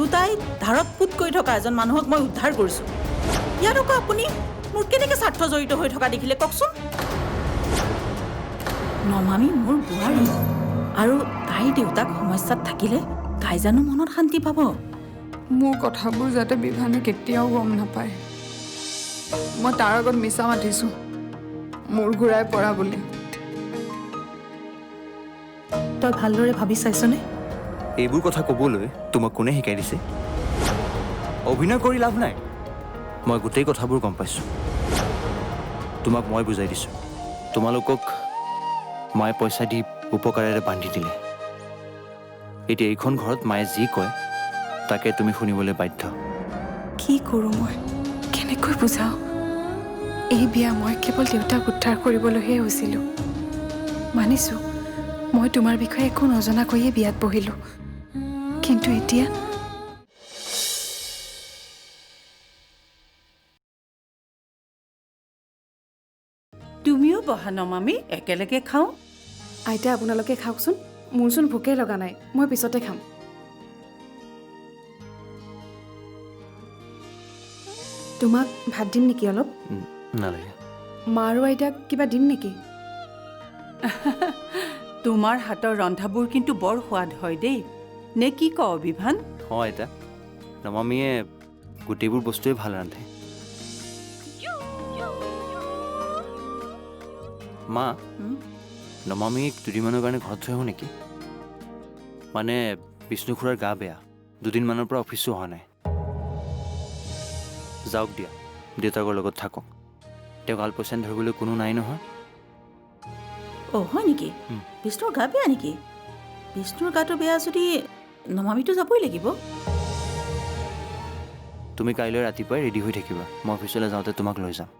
ওলোটাই ধাৰত পুত কৰি থকা এজন মানুহক মই উদ্ধাৰ কৰিছোঁ। ইয়াত আকৌ আপুনি মোৰ কেনেকৈ স্বাৰ্থ জড়িত হৈ থকা দেখিলে কওকচোন? নমামি মোৰ বোৱাৰী আৰু তাইৰ দেউতাক সমস্যাত থাকিলে তাই জানো মনত শান্তি পাব? মোৰ কথাবোৰ যাতে বিভানে কেতিয়াও গম নাপায়। মই তাৰ আগত মিছা মাতিছোঁ মোৰ ঘূৰাই পৰা বুলি। তই ভালদৰে ভাবি চাইছনে? এইবোৰ কথা ক'বলৈ তোমাক কোনে শিকাই দিছে? অভিনয় কৰি লাভ নাই। মই গোটেই কথাবোৰ গম পাইছোঁ। তোমাক মই বুজাই দিছোঁ। তোমালোকক মায়ে পইচা দি উপকাৰেৰে বান্ধি দিলে। এতিয়া এইখন ঘৰত মায়ে যি কয় তাকে তুমি শুনিবলৈ বাধ্য। কি কৰোঁ মই? কেনেকৈ বুজাওঁ? এই বিয়া মই কেৱল দেউতাক উদ্ধাৰ কৰিবলৈহে হৈছিলোঁ। মানিছোঁ মই তোমাৰ বিষয়ে একো নজনাকৈয়ে বিয়াত বহিলোঁ, কিন্তু এতিয়া তুমিও বহা নমামি, একেলগে খাওঁ। আইতা আপোনালোকে খাওকচোন, মোৰচোন ভোকেই লগা নাই, মই পিছতে খাম। তোমাক ভাত দিম নেকি অলপ? নালাগে। মা আৰু আইতাক কিবা দিম নেকি? তোমাৰ হাতৰ ৰন্ধাবোৰ কিন্তু বৰ সোৱাদ হয় দেই, নে কি কওঁ বিভান? অঁ আইতা, নমামীয়ে গোটেইবোৰ বস্তুৱেই ভাল ৰান্ধে। মা, নমামীক দুদিনমানৰ কাৰণে ঘৰত থৈ আহোঁ নেকি? মানে বিষ্ণু খুৰাৰ গা বেয়া, দুদিনমানৰ পৰা অফিচো অহা নাই। যাওক দিয়া, দেউতাকৰ লগত থাকক। তেওঁক আলপৈচান ধৰিবলৈ কোনো নাই নহয়। অ' হয় নেকি? বিষ্ণুৰ গা বেয়া নেকি? বিষ্ণুৰ গাটো বেয়া যদি নমামিতো যাবই লাগিব। তুমি কাইলৈ ৰাতিপুৱাই ৰেডি হৈ থাকিবা, মই অফিচলৈ যাওঁতে তোমাক লৈ যাম।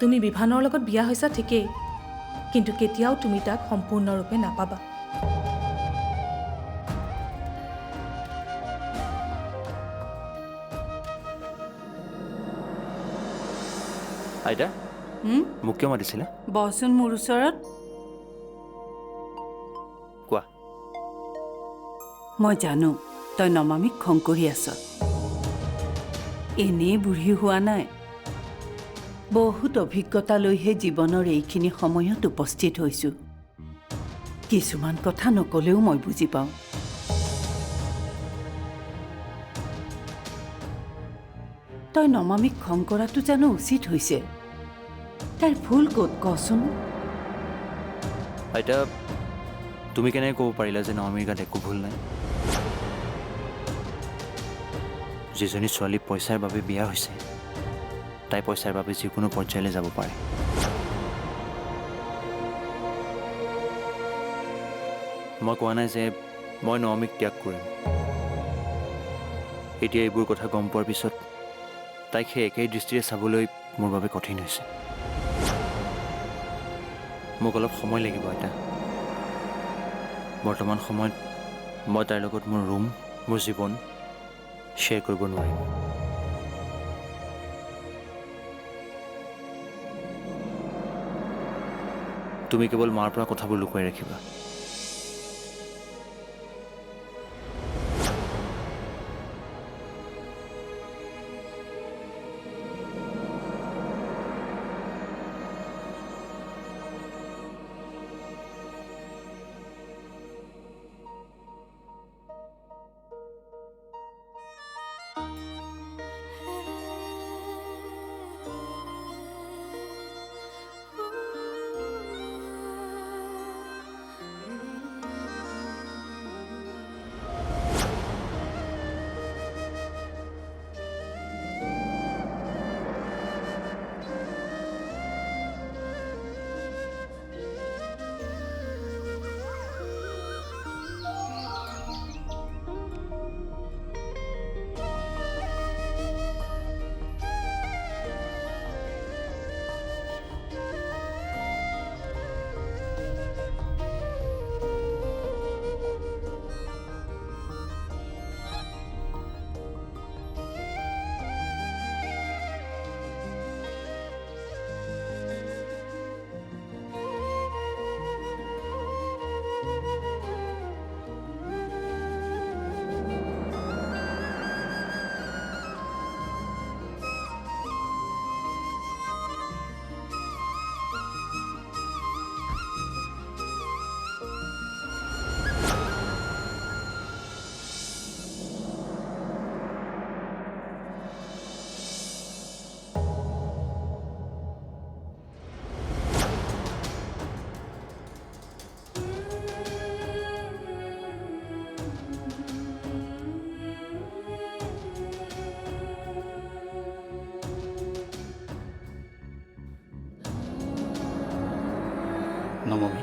তুমি বিভানৰ লগত বিয়া হৈছা ঠিকেই, কিন্তু কেতিয়াও তুমি তাক সম্পূৰ্ণৰূপে নাপাবা। আইতা, মোক কিয় মাতিছিলা? বহচোন মোৰ ওচৰত। কোৱা। মই জানো তই নমামিক খং কৰি আছ। এনেই বুঢ়ী হোৱা নাই, বহুত অভিজ্ঞতা লৈহে জীৱনৰ এইখিনি সময়ত উপস্থিত হৈছোঁ। কিছুমান কথা নকলেও মই বুজি পাওঁ। তই নমামিক খং কৰাটো জানো উচিত হৈছে? তাইৰ ভুল ক'ত কচোন? আইতা, তুমি কেনেকৈ ক'ব পাৰিলা যে নমামীৰ গাত একো ভুল নাই? যিজনী ছোৱালী পইচাৰ বাবে বিয়া হৈছে, তাই পইচাৰ বাবে যিকোনো পৰ্যায়লৈ যাব পাৰে। মই কোৱা নাই যে মই নমামীক ত্যাগ কৰিম। এতিয়া এইবোৰ কথা গম পোৱাৰ পিছত তাইক সেই একেই দৃষ্টিৰে চাবলৈ মোৰ বাবে কঠিন হৈছে। মোক অলপ সময় লাগিব আইতা। বৰ্তমান সময়ত মই তাইৰ লগত মোৰ ৰুম, মোৰ জীৱন শ্বেয়াৰ কৰিব নোৱাৰিম। তুমি কেৱল মাৰ পৰা কথাবোৰ লুকুৱাই ৰাখিবা। নমমি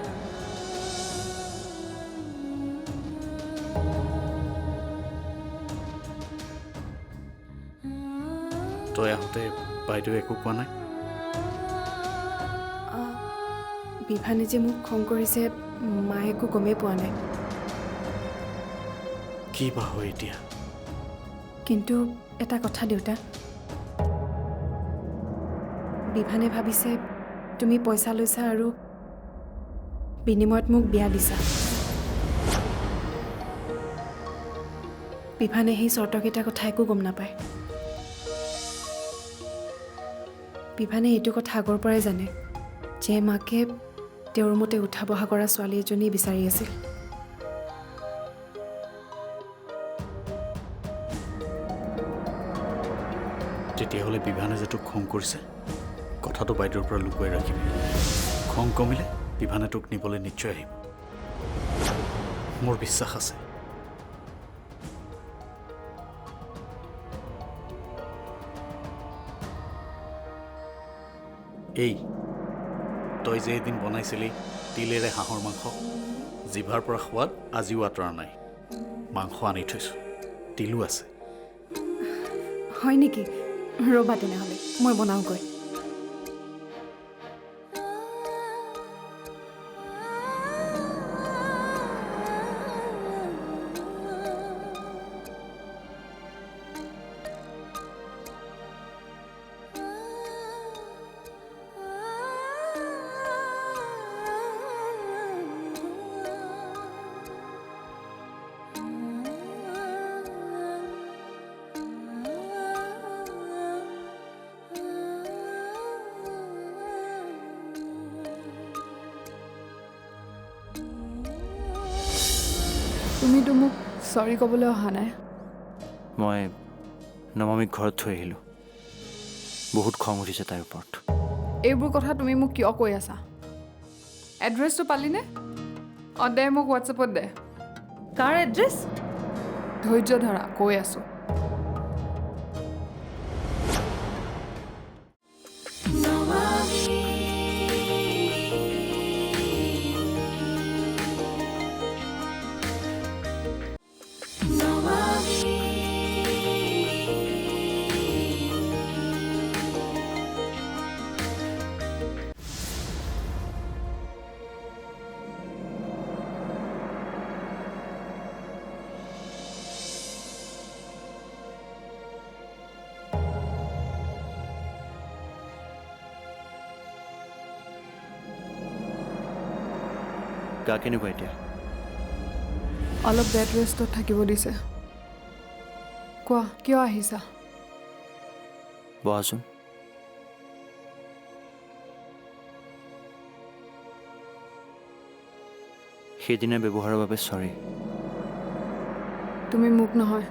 তই আহোঁতে বাইদেউ একো কোৱা নাই বিভানে যে মোক খং কৰিছে মায়ে একো গমেই পোৱা নাই কি বা হয় এতিয়া কিন্তু এটা কথা দেউতা বিভানে ভাবিছে তুমি পইচা লৈছা আৰু বিনিময়ত মোক বিয়া দিছা বিভানে সেই চৰ্তকেইটাৰ কথা একো গম নাপায় বিভানে এইটো কথা আগৰ পৰাই জানে যে মাকে তেওঁৰ মতে উঠা বহা কৰা ছোৱালী এজনী বিচাৰি আছিল তেতিয়াহ'লে বিভানে যে তোক খং কৰিছে কথাটো বাইদেউৰ পৰা লুকুৱাই ৰাখিবি খং কমিলে বিভানে তোক নিবলৈ নিশ্চয় আহিব মোৰ বিশ্বাস আছে এই তই যে এদিন বনাইছিলি তিলেৰে হাঁহৰ মাংস জিভাৰ পৰা সোৱাদ আজিও আঁতৰা নাই মাংস আনি থৈছোঁ তিলো আছে হয় নেকি ৰ'বা তেনেহ'লে মই বনাওঁগৈ তুমিতো মোক চৰি ক'বলৈ অহা নাই মই নমামিক ঘৰত থৈ আহিলোঁ বহুত খং উঠিছে তাইৰ ওপৰত এইবোৰ কথা তুমি মোক কিয় কৈ আছা এড্ৰেছটো পালিনে অঁ দে মোক হোৱাটছএপত দে কাৰ এড্ৰেছ ধৈৰ্য ধৰা কৈ আছোঁ গা কেনেকুৱা এতিয়া অলপ বেড ৰেষ্টত থাকিব দিছে কোৱা কিয় আহিছা বহাচোন সেইদিনা ব্যৱহাৰৰ বাবে চৰি তুমি মোক নহয়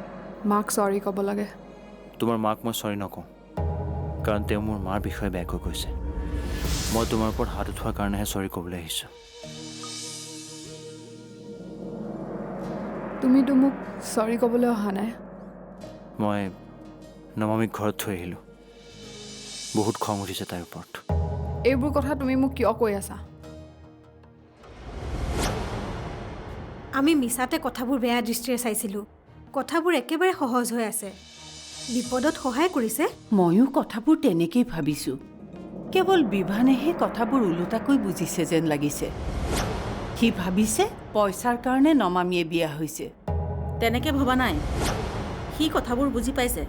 মাক চৰি ক'ব লাগে তোমাৰ মাক মই চৰি নকওঁ কাৰণ তেওঁ মোৰ মাৰ বিষয়ে বেয়াকৈ কৈছে মই তোমাৰ ওপৰত হাত উঠোৱাৰ কাৰণেহে চৰি ক'বলৈ আহিছোঁ তুমিতো মোক চৰি ক'বলৈ অহা নাই মই নমামিক ঘৰত থৈ আহিলোঁ বহুত খং উঠিছে তাইৰ ওপৰত এইবোৰ কথা তুমি মোক কিয় কৈ আছা আমি মিছাতে কথাবোৰ বেয়া দৃষ্টিৰে চাইছিলোঁ কথাবোৰ একেবাৰে সহজ হৈ আছে বিপদত সহায় কৰিছে ময়ো কথাবোৰ তেনেকেই ভাবিছোঁ কেৱল বিভানেহে কথাবোৰ ওলোটাকৈ বুজিছে যেন লাগিছে সি ভাবিছে পইচাৰ কাৰণে নমামিয়ে বিয়া হৈছে তেনেকে ভবা নাই সি কথাবোৰ বুজি পাইছে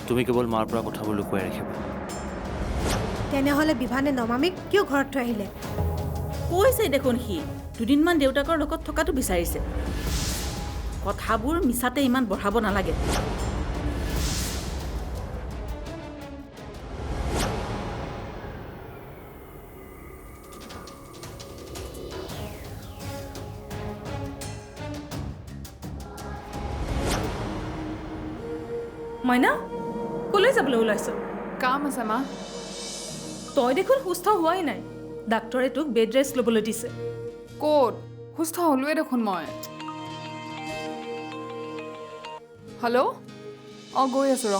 তুমি কেৱল মাৰ পৰা কথাবোৰ লুকুৱাই ৰাখিবা তেনেহ'লে বিভানে নমামিক কিয় ঘৰত থৈ আহিলে কৈছে দেখোন সি দুদিনমান দেউতাকৰ লগত থকাটো বিচাৰিছে কথাবোৰ মিছাতে ইমান বঢ়াব নালাগে মইনা কলৈ যাবলৈ ওলাইছ কাম আছে মা তই দেখোন সুস্থ হোৱাই নাই ডাক্তৰে তোক বেড ৰেষ্ট ল'বলৈ দিছে ক'ত সুস্থ হ'লোৱে দেখোন মই হেল্ল' অঁ গৈ আছোঁ ৰ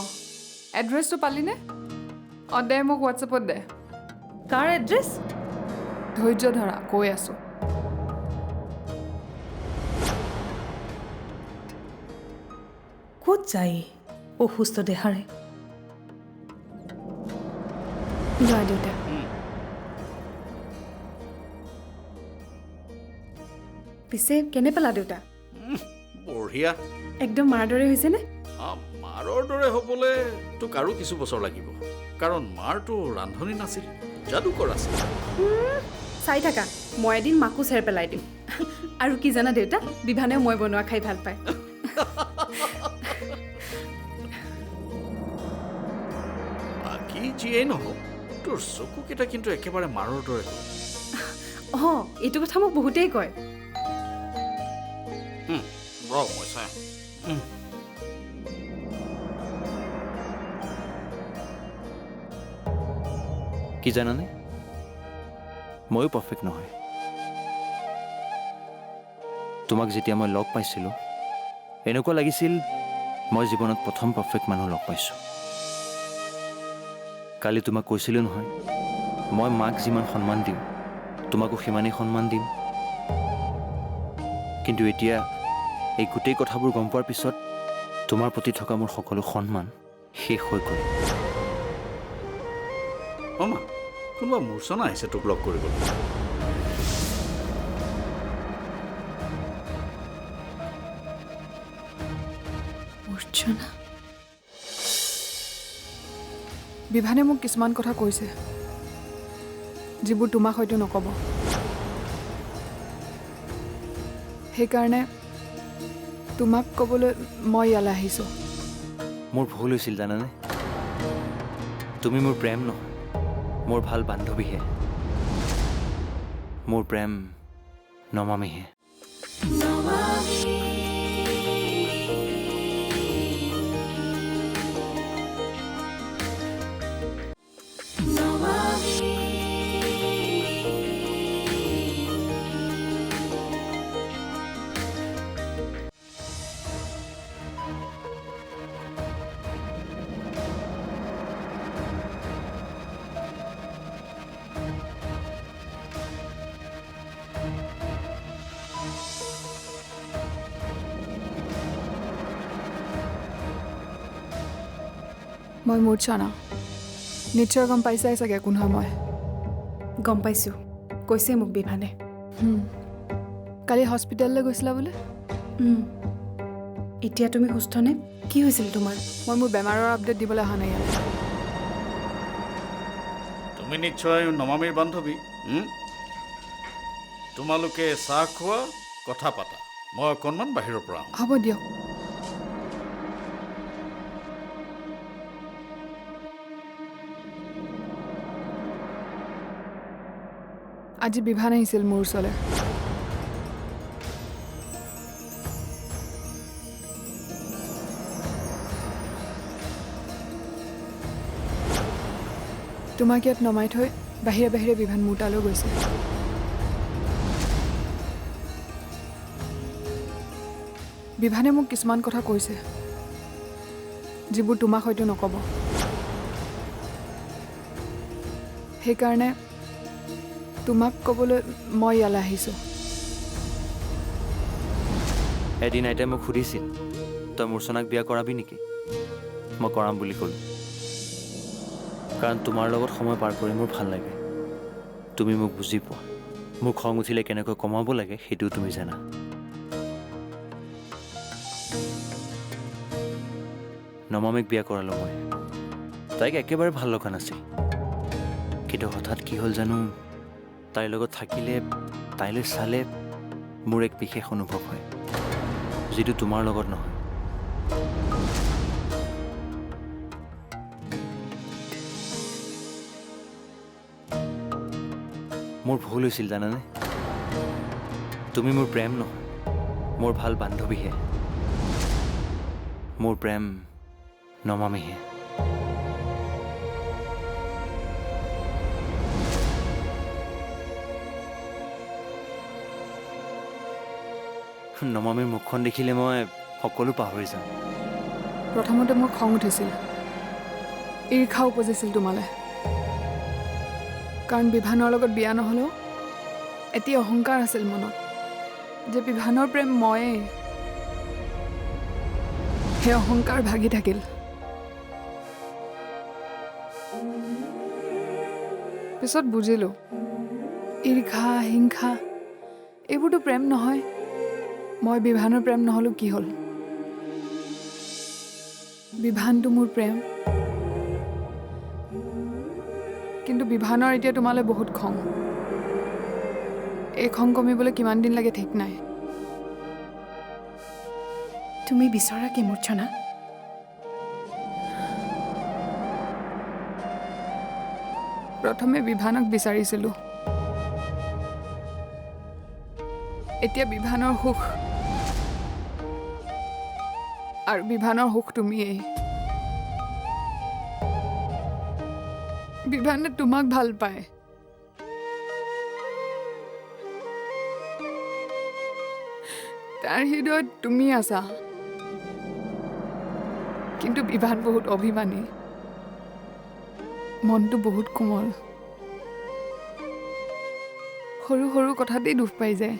এড্ৰেছটো পালিনে অঁ দে মোক হোৱাটছএপত দে কাৰ এড্ৰেছ ধৈৰ্য ধৰা গৈ আছোঁ ক'ত যায় অসুস্থ দেহাৰে যোৱা দেউতা পিছে কেনে পালা দেউতা বঢ়িয়া একদম মাৰ দৰে হৈছেনে মাৰৰ দৰে হ'বলৈ তোক আৰু কিছু বছৰ লাগিব কাৰণ মাৰটো ৰান্ধনি নাছিল যাদুকৰ আছিল চাই থাকা মই এদিন মাকো চেৰ পেলাই দিম আৰু কি জানা দেউতা বিভানেও মই বনোৱা খাই ভাল পায় বাকী যিয়েই নহওক তোৰ চকুকেইটা কিন্তু একেবাৰে মাৰৰ দৰে অঁ এইটো কথা মোক বহুতেই কয় মই চাই কি জানানে ময়ো পাৰফেক্ট নহয় তোমাক যেতিয়া মই লগ পাইছিলোঁ এনেকুৱা লাগিছিল মই জীৱনত প্ৰথম পাৰফেক্ট মানুহ লগ পাইছোঁ কালি তোমাক কৈছিলোঁ নহয় মই মাক যিমান সন্মান দিওঁ তোমাকো সিমানেই সন্মান দিম কিন্তু এতিয়া এই গোটেই কথাবোৰ গম পোৱাৰ পিছত তোমাৰ প্ৰতি থকা মোৰ সকলো সন্মান শেষ হৈ গ'ল মা কোনোবা মূৰ্ছনা আহিছে তোক লগ কৰিবলৈ মূৰ্ছনা বিভানে মোক কিছুমান কথা কৈছে যিবোৰ তোমাক হয়তো নক'ব সেইকাৰণে তোমাক ক'বলৈ মই ইয়ালৈ আহিছোঁ মোৰ ভুল হৈছিল জানানে তুমি মোৰ প্ৰেম নহয় মোৰ ভাল বান্ধৱীহে মোৰ প্ৰেম নমামিহে মই মূৰ্ছনা নিশ্চয় গম পাইছাই চাগে কোন হয় মই গম পাইছোঁ কৈছে মোক বিভানে কালি হস্পিটেললৈ গৈছিলা বোলে এতিয়া তুমি সুস্থনে কি হৈছিল তোমাৰ মই মোৰ বেমাৰৰ আপডেট দিবলৈ অহা নাই ইয়াত তুমি নিশ্চয় নমামীৰ বান্ধৱী তোমালোকে চাহ খোৱা কথা পাতা মই অকণমান বাহিৰৰ পৰা আহোঁ হ'ব দিয়ক আজি বিভান আহিছিল মোৰ ওচৰলৈ তোমাক ইয়াত নমাই থৈ বাহিৰে বাহিৰে বিভান মোৰ তালৈ গৈছে বিভানে মোক কিছুমান কথা কৈছে যিবোৰ তোমাক হয়তো নক'ব সেইকাৰণে তোমাক ক'বলৈ মই ইয়ালৈ আহিছোঁ এদিন আইতাই মোক সুধিছিল তই মূৰ্ছনাক বিয়া কৰাবি নেকি মই কৰাম বুলি ক'লোঁ কাৰণ তোমাৰ লগত সময় পাৰ কৰি মোৰ ভাল লাগে তুমি মোক বুজি পোৱা মোৰ খং উঠিলে কেনেকৈ কমাব লাগে সেইটোও তুমি জানা নমামীক বিয়া কৰালোঁ মই তাইক একেবাৰে ভাল লগা নাছিল কিন্তু হঠাৎ কি হ'ল জানো তাইৰ লগত থাকিলে তাইলৈ চালে মোৰ এক বিশেষ অনুভৱ হয় যিটো তোমাৰ লগত নহয় মোৰ ভুল হৈছিল জানানে তুমি মোৰ প্ৰেম নহয় মোৰ ভাল বান্ধৱীহে মোৰ প্ৰেম নমামিহে নমামীৰ মুখখন দেখিলে মই সকলো পাহৰি যাওঁ প্ৰথমতে মোৰ খং উঠিছিল, ঈৰ্ষা উপজিছিল তোমালৈ। কাৰণ বিভানৰ লগত বিয়া নহ'লেও এটি অহংকাৰ আছিল মনত যে বিভানৰ প্ৰেম ময়েই। সেই অহংকাৰ ভাগি থাকিল। পিছত বুজিলোঁ ঈৰ্ষা হিংসা এইবোৰতো প্ৰেম নহয়। মই বিভানৰ প্ৰেম নহ'লো কি হ'ল? বিভানটো মোৰ প্ৰেম, কিন্তু বিভানৰ এতিয়া তোমালৈ বহুত খং। এই খং কমিবলৈ কিমান দিন লাগে ঠিক নাই। তুমি বিচৰা কি মূৰ্ছনা? প্ৰথমে বিভানক বিচাৰিছিলোঁ, এতিয়া বিভানৰ সুখ, আৰু বিভানৰ সুখ তুমিয়েই। বিভানে তোমাক ভাল পায়। তাৰ হৃদয়ত তুমি আছা, কিন্তু বিভান বহুত অভিমানী, মনটো বহুত কোমল। সৰু সৰু কথাতেই দুখ পাই যায়।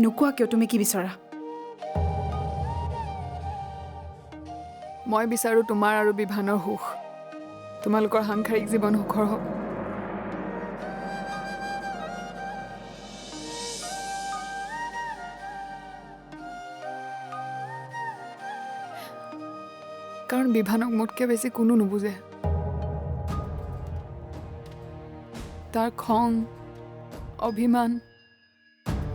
নোকোৱা কিয় তুমি কি বিচৰা? মই বিচাৰোঁ তোমাৰ আৰু বিভানৰ সুখ, তোমালোকৰ সাংসাৰিক জীৱন সুখৰ হওক। কাৰণ বিভানক মোতকৈ বেছি কোনো নুবুজে। তাৰ খং অভিমান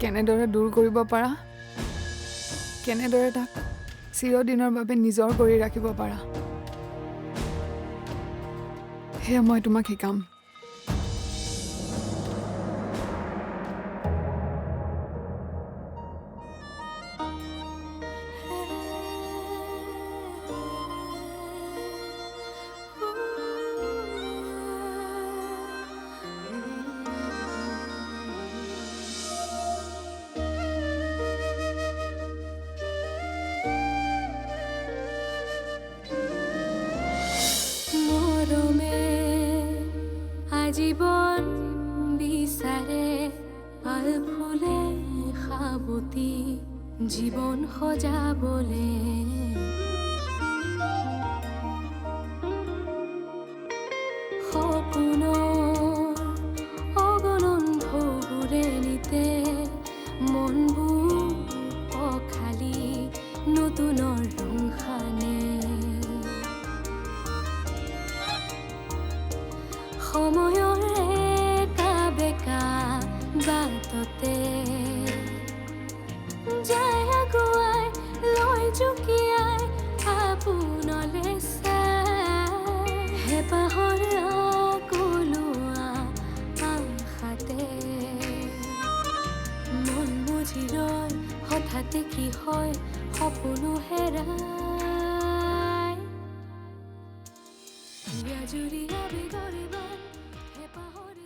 কেনেদৰে দূৰ কৰিব পাৰা, কেনেদৰে তাক চিৰদিনৰ বাবে নিজৰ কৰি ৰাখিব পাৰা, সেয়া মই তোমাক শিকাম। আজীবন বিচাৰে পাল ফুলে সাবতি জীৱন সজাবলে। সপোনৰ অগণন ঢৌবোৰে নিতে মনবোৰ অখালি নতুনৰ ৰং সানে। সময়ৰ একা বেকা বাটতে যায় আগুৱাই লৈ জুকিয়াই আপোনলে চাই। হেঁপাহৰ আকলোৱা আশাতে মন বুজি ৰয়, হঠাতে কি হয় সপোনো হেৰাই। জুৰি আবেগৰে বান হেঁপাহৰ